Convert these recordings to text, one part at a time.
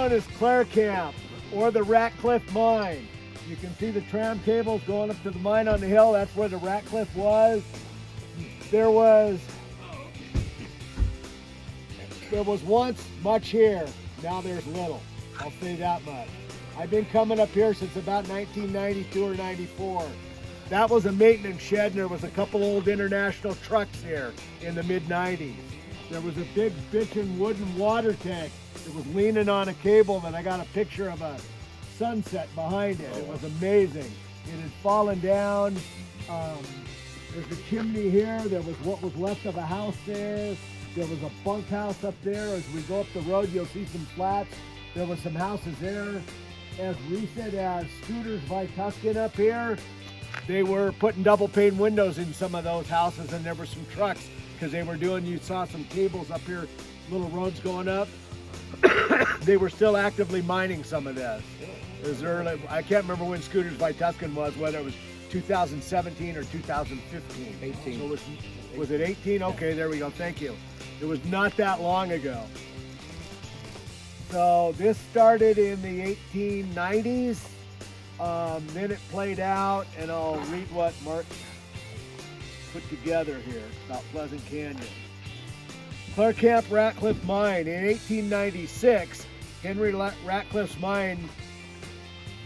known as Camp or the Ratcliffe Mine. You can see the tram cables going up to the mine on the hill. That's where the Ratcliffe was. There was once much here. Now there's little. I'll say that much. I've been coming up here since about 1992 or 94. That was a maintenance shed, and there was a couple old international trucks here in the mid-90s. There was a big bitchin' wooden water tank that was leaning on a cable, and I got a picture of a sunset behind it. It was amazing. It had fallen down. There's a chimney here. There was what was left of a house there. There was a bunkhouse up there. As we go up the road, you'll see some flats. There was some houses there. As recent as Scooters Vituscan up here, they were putting double pane windows in some of those houses, and there were some trucks because they were doing, you saw some cables up here, little roads going up. They were still actively mining some of this. It was early. I can't remember when Scooters Vituscan was, whether it was 2017 or 2015. 18. So was it 18? Okay, there we go. Thank you. It was not that long ago. So this started in the 1890s. Then it played out, and I'll read what Mark put together here about Pleasant Canyon. Camp Ratcliffe Mine. In 1896, Henry Ratcliffe's mine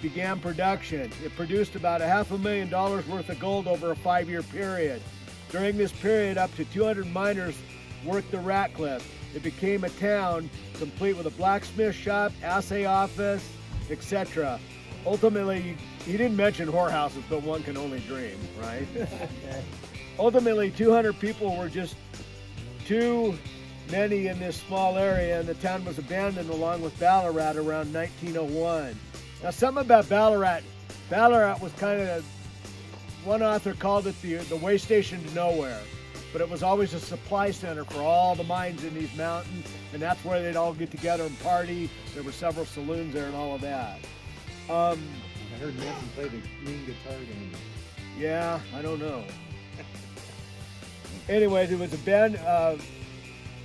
began production. It produced about $500,000 worth of gold over a 5-year period. During this period, up to 200 miners worked the Ratcliffe. It became a town, complete with a blacksmith shop, assay office, etc. Ultimately, he didn't mention whorehouses, but one can only dream, right? Ultimately, 200 people were just too many in this small area, and the town was abandoned along with Ballarat around 1901. Now, something about Ballarat was kind of, one author called it the way station to nowhere, but it was always a supply center for all the mines in these mountains, and that's where they'd all get together and party. There were several saloons there and all of that. I heard Nancy play the mean guitar game. Yeah, I don't know. Anyways, it was a band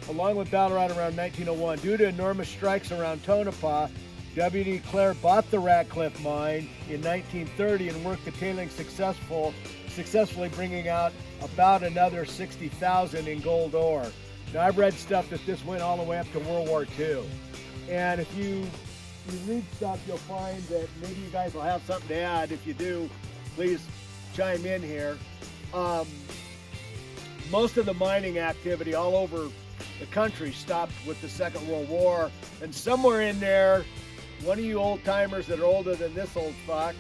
along with Ballarat around 1901. Due to enormous strikes around Tonopah, W.D. Clare bought the Ratcliffe mine in 1930 and worked the tailings successfully bringing out about another 60,000 in gold ore. Now, I've read stuff that this went all the way up to World War II. And if you read stuff, you'll find that maybe you guys will have something to add. If you do, please chime in here. Most of the mining activity all over the country stopped with the Second World War, and somewhere in there, one of you old timers that are older than this old fuck,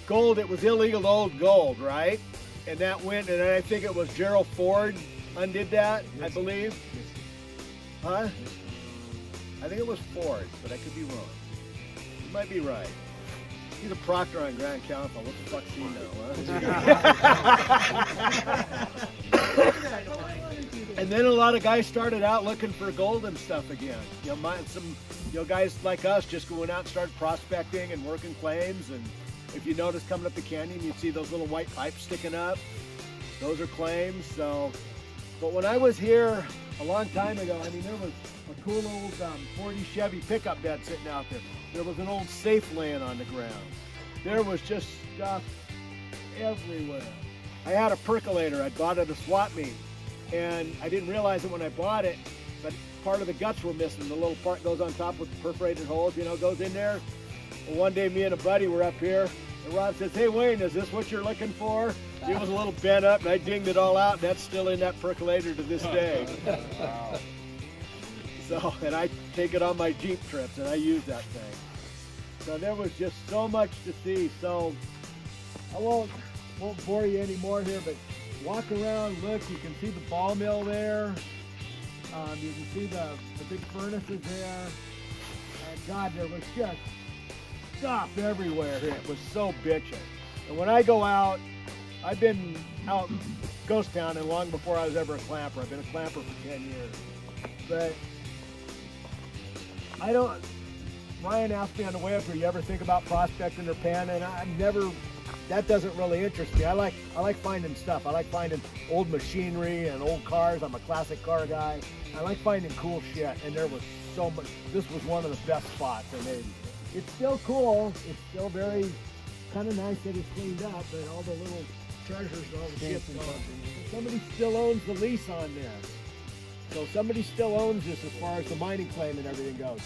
gold, it was illegal to own gold, right? And that went, and I think it was Gerald Ford undid that, I believe. Huh? I think it was Ford, but I could be wrong. You might be right. He's a proctor on Grand Council. What the fuck's he know, huh? And then a lot of guys started out looking for gold and stuff again. You know, guys like us just going out and started prospecting and working claims. And if you notice coming up the canyon, you see those little white pipes sticking up. Those are claims. So, but when I was here a long time ago, I mean, there was a cool old 40 Chevy pickup bed sitting out there. There was an old safe laying on the ground. There was just stuff everywhere. I had a percolator. I bought it at a swap meet, and I didn't realize it when I bought it, but part of the guts were missing. The little part goes on top with the perforated holes, you know, goes in there. Well, one day me and a buddy were up here, and Rod says, "Hey Wayne, is this what you're looking for?" It was a little bent up, and I dinged it all out, and that's still in that percolator to this day. Wow. So, and I take it on my Jeep trips, and I use that thing. So there was just so much to see. So I won't bore you anymore here, but walk around, look. You can see the ball mill there. You can see the big furnaces there. And God, there was just stuff everywhere here. It was so bitchin'. And when I go out, I've been out ghost town and long before I was ever a clamper. I've been a clamper for 10 years. But Ryan asked me on the way up here, you ever think about prospecting or panning? I've never that doesn't really interest me. I like finding stuff. I like finding old machinery and old cars. I'm a classic car guy. I like finding cool shit, and there was so much. This was one of the best spots I made. It's still cool. It's still very kind of nice that it's cleaned up, but all the little treasures and all the shit's gone. Somebody still owns the lease on this. So somebody still owns this as far as the mining claim and everything goes.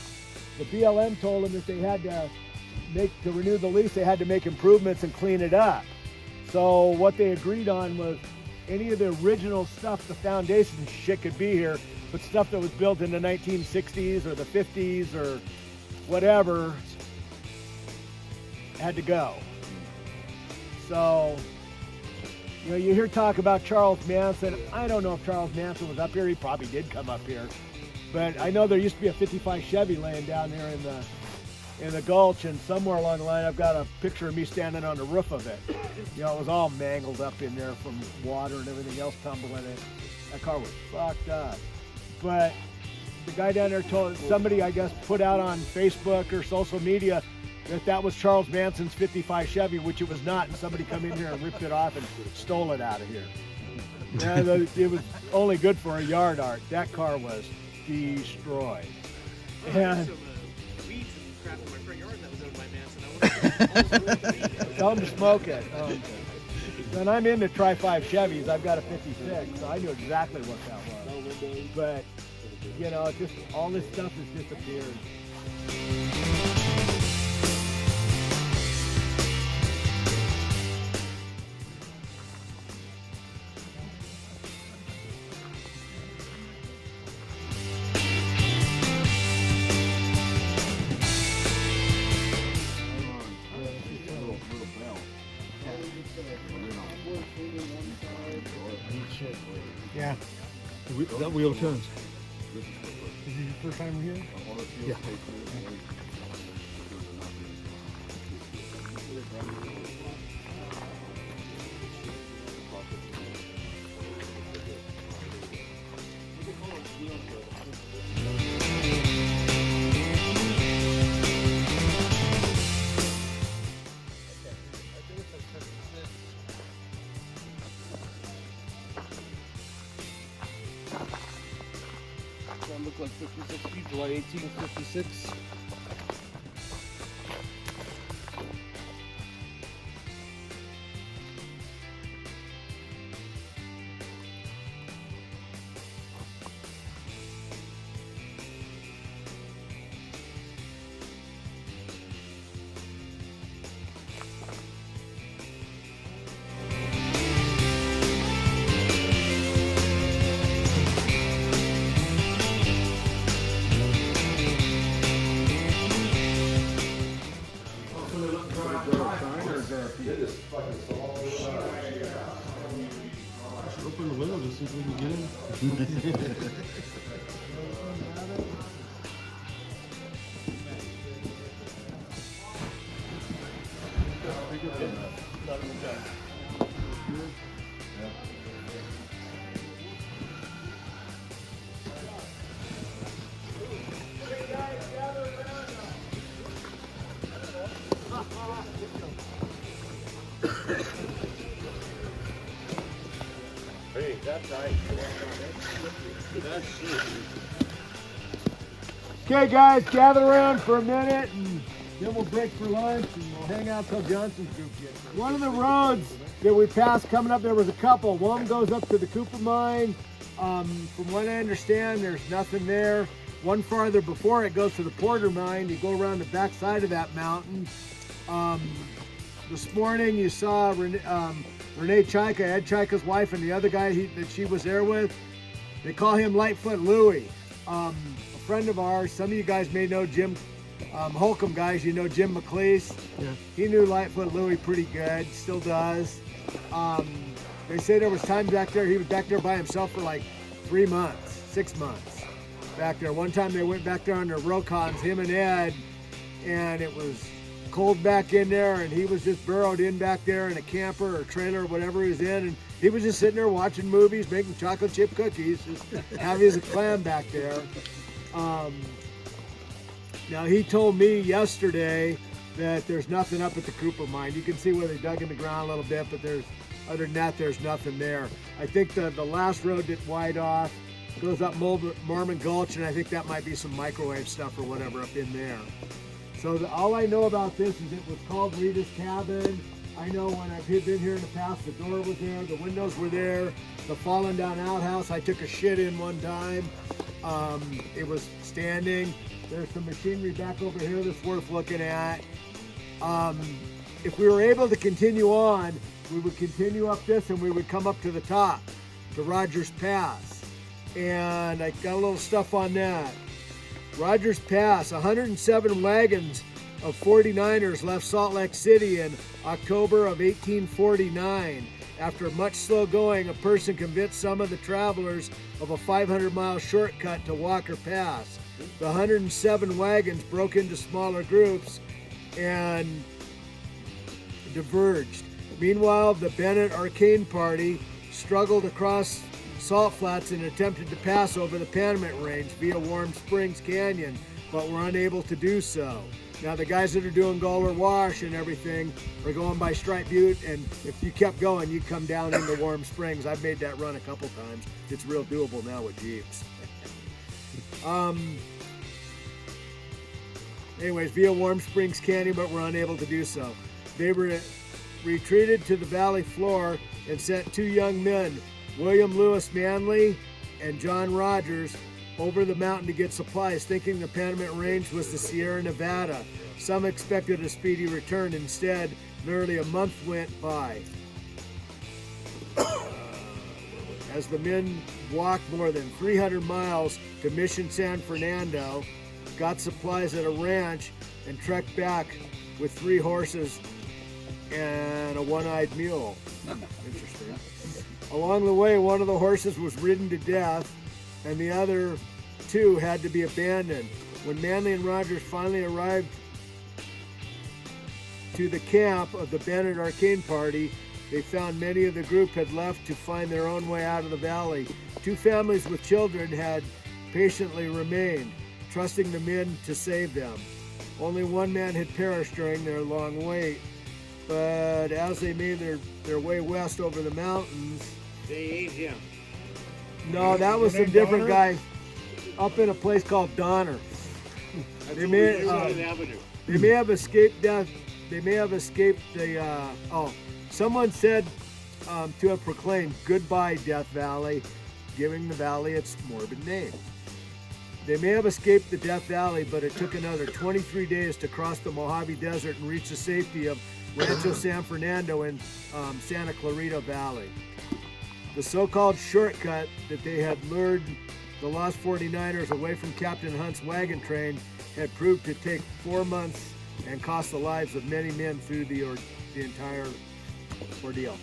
The BLM told them that they had to renew the lease, they had to make improvements and clean it up. So what they agreed on was any of the original stuff, the foundation shit could be here, but stuff that was built in the 1960s or the 50s or whatever had to go. So, you know, you hear talk about Charles Manson. I don't know if Charles Manson was up here. He probably did come up here. But I know there used to be a 55 Chevy laying down there in the gulch, and somewhere along the line I've got a picture of me standing on the roof of it. You know, it was all mangled up in there from water and everything else tumbling in. That car was fucked up. But the guy down there told somebody, I guess, put out on Facebook or social media that was Charles Manson's 55 Chevy, which it was not, and somebody come in here and ripped it off and stole it out of here. And it was only good for a yard art. That car was destroyed. And weeds and crap in my front yard that was owned by Manson. tell them to smoke it. And I'm into Tri-5 Chevys. I've got a 56, so I knew exactly what that was. But, you know, just all this stuff has disappeared. Yeah. That wheel turns. Is this your first time here? Yeah. That looked like 56 feet, July 18th, 56. Open the window just see if we can get in. Hey, that's nice. Okay, guys, gather around for a minute, and then we'll break for lunch, and we'll hang out till Johnson's group gets here. One of the roads that we passed coming up, there was a couple. One goes up to the Cooper mine. From what I understand, there's nothing there. One farther before it goes to the Porter mine. You go around the back side of that mountain. This morning you saw Renee Chaika, Ed Chaika's wife, and the other guy that she was there with. They call him Lightfoot Louie. A friend of ours, some of you guys may know Jim Holcomb guys, you know Jim McLeese. Yeah. He knew Lightfoot Louie pretty good, still does. They say there was times back there, he was back there by himself for like 3 months, 6 months back there. One time they went back there on their Rokons, him and Ed, and it was cold back in there, and he was just burrowed in back there in a camper or trailer or whatever he was in, and he was just sitting there watching movies, making chocolate chip cookies, just happy as a clam back there. Now he told me yesterday that there's nothing up at the Cooper mine. You can see where they dug in the ground a little bit, but other than that, there's nothing there. I think the last road that wide off goes up Mormon Gulch, and I think that might be some microwave stuff or whatever up in there. So all I know about this is it was called Rita's Cabin. I know when I've been here in the past, the door was there, the windows were there, the fallen down outhouse I took a shit in one time. It was standing. There's some machinery back over here that's worth looking at. If we were able to continue on, we would continue up this and we would come up to the top, to Rogers Pass. And I got a little stuff on that. Rogers Pass, 107 wagons of 49ers left Salt Lake City in October of 1849. After much slow going, a person convinced some of the travelers of a 500-mile shortcut to Walker Pass. The 107 wagons broke into smaller groups and diverged. Meanwhile, the Bennett Arcane Party struggled across salt flats and attempted to pass over the Panamint Range via Warm Springs Canyon, but were unable to do so. Now the guys that are doing Goler Wash and everything are going by Stripe Butte, and if you kept going, you'd come down into Warm Springs. I've made that run a couple times. It's real doable now with Jeeps. Anyways, via Warm Springs Canyon, but were unable to do so. They were retreated to the valley floor and sent two young men, William Lewis Manley and John Rogers, over the mountain to get supplies, thinking the Panamint Range was the Sierra Nevada. Some expected a speedy return. Instead, nearly a month went by. As the men walked more than 300 miles to Mission San Fernando, got supplies at a ranch, and trekked back with 3 horses and a one-eyed mule. Interesting. Along the way, one of the horses was ridden to death, and the other 2 had to be abandoned. When Manley and Rogers finally arrived to the camp of the Bennett Arcane Party, they found many of the group had left to find their own way out of the valley. 2 families with children had patiently remained, trusting the men to save them. Only one man had perished during their long wait, but as they made their way west over the mountains, they ate him. no, that was some different guys up in a place called Donner. They may have escaped death. They may have escaped the. Someone said to have proclaimed "Goodbye, Death Valley," giving the valley its morbid name. They may have escaped the Death Valley, but it took another 23 days to cross the Mojave Desert and reach the safety of Rancho San Fernando in Santa Clarita Valley. The so-called shortcut that they had lured the lost 49ers away from Captain Hunt's wagon train had proved to take 4 months and cost the lives of many men through the entire ordeal.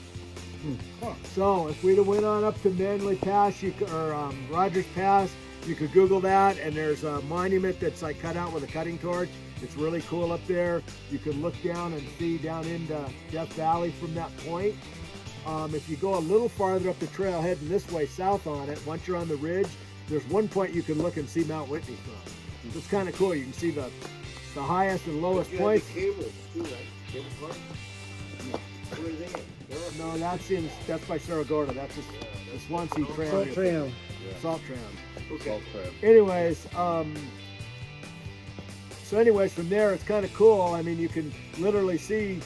So if we'd have went on up to Manley Pass, or Rogers Pass, you could Google that, and there's a monument that's like cut out with a cutting torch. It's really cool up there. You can look down and see down into Death Valley from that point. If you go a little farther up the trail, heading this way south on it, once you're on the ridge, there's one point you can look and see Mount Whitney from. It's kind of cool. You can see the highest and lowest points. Cables too, right? Cable cars? Where are they at? No, that's by Cerro Gordo. That's the Swansea Trail. Salt Trail. Salt Trail. Okay. Anyways, from there, it's kind of cool. I mean, you can literally see,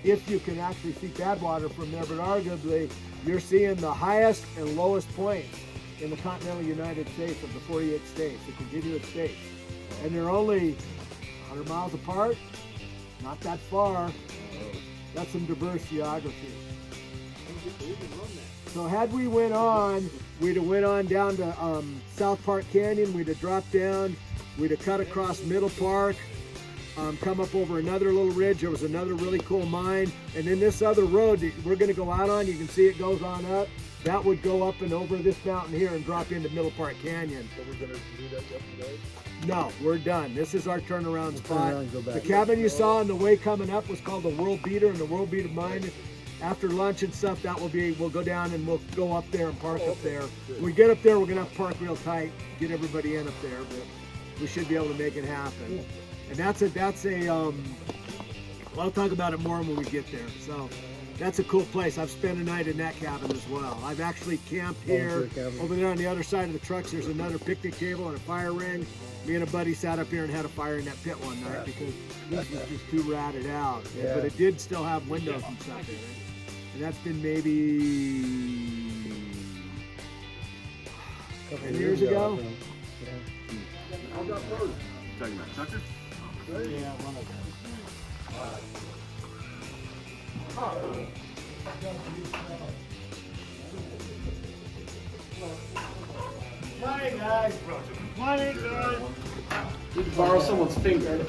if you can actually see Badwater from there, but arguably, you're seeing the highest and lowest points in the continental United States of the 48 states, the contiguous states. And they're only 100 miles apart, not that far. That's some diverse geography. So had we went on, we'd have went on down to South Park Canyon, we'd have dropped down, we'd have cut across Middle Park, come up over another little ridge. There was another really cool mine, and then this other road that we're going to go out on, you can see it goes on up. That would go up and over this mountain here and drop into Middle Park Canyon. So we're going to do that yesterday? No, we're done. This is our turnaround spot. Turn around and go back. The cabin you saw on the way coming up was called the World Beater, and the World Beater mine, after lunch and stuff, we'll go down and we'll go up there and park up there. When we get up there, we're going to have to park real tight, get everybody in up there, but we should be able to make it happen. And that's a Well, I'll talk about it more when we get there. So that's a cool place. I've spent a night in that cabin as well. I've actually camped here. Over there on the other side of the trucks, there's another picnic table and a fire ring. Me and a buddy sat up here and had a fire in that pit one night because this was just too ratted out. Yeah. But it did still have windows and stuff in it. And that's been maybe 10 years ago. Talking about Tucker? Yeah, one of them. Morning, guys. Morning, guys. You can borrow someone's finger.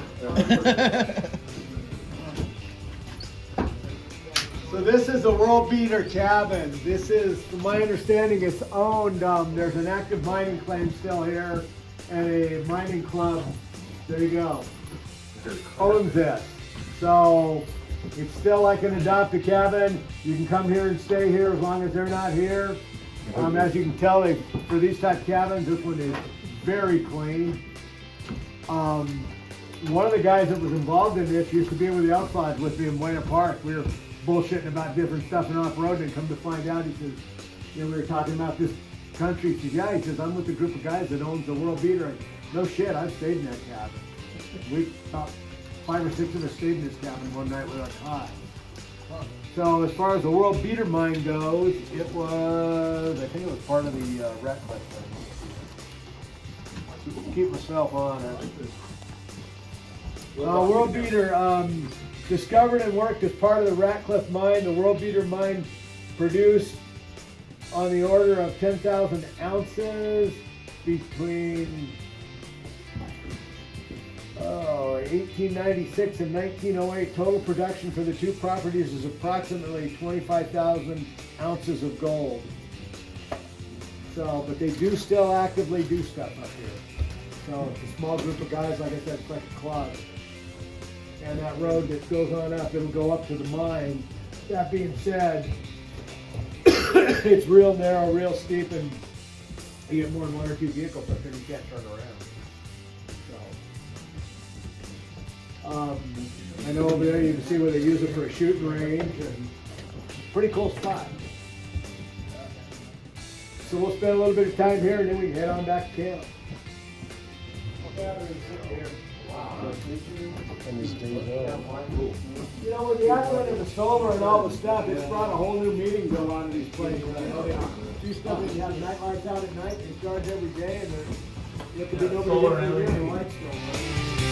So this is the World Beater cabin. This is, from my understanding, it's owned. There's an active mining claim still here, and a mining club. There you go. Owns this. So it's still like an adopted cabin. You can come here and stay here as long as they're not here. As you can tell, for these type cabins, this one is very clean. One of the guys that was involved in this used to be with the Outlaws with me in Buena Park. We were bullshitting about different stuff in off-road, and come to find out, he says, you know, we were talking about this country. He says, yeah, he says, I'm with a group of guys that owns the World Beater. And, no shit, I've stayed in that cabin. We, about 5 or 6 of us stayed in this cabin one night with our cot. So as far as the World Beater mine goes, it was, I think it was part of the Ratcliffe thing. Keep myself on it. World Beater, discovered and worked as part of the Ratcliffe mine. The World Beater mine produced on the order of 10,000 ounces between 1896 and 1908. Total production for the two properties is approximately 25,000 ounces of gold. So, but they do still actively do stuff up here. So it's a small group of guys, like I said, it's like a club. And that road that goes on up, it'll go up to the mine. That being said, it's real narrow, real steep, and you get more than 1 or 2 vehicles up there, you can't turn around. I know over there you can see where they use it for a shooting range, and pretty cool spot. So we'll spend a little bit of time here, and then we can head on back to camp. You know, with the advent of the solar and all the stuff, it's brought a whole new meaning to a lot of these places. I know they do stuff that you have night lights out at night, they charge every day, and there can be nobody there, and the lights don't work.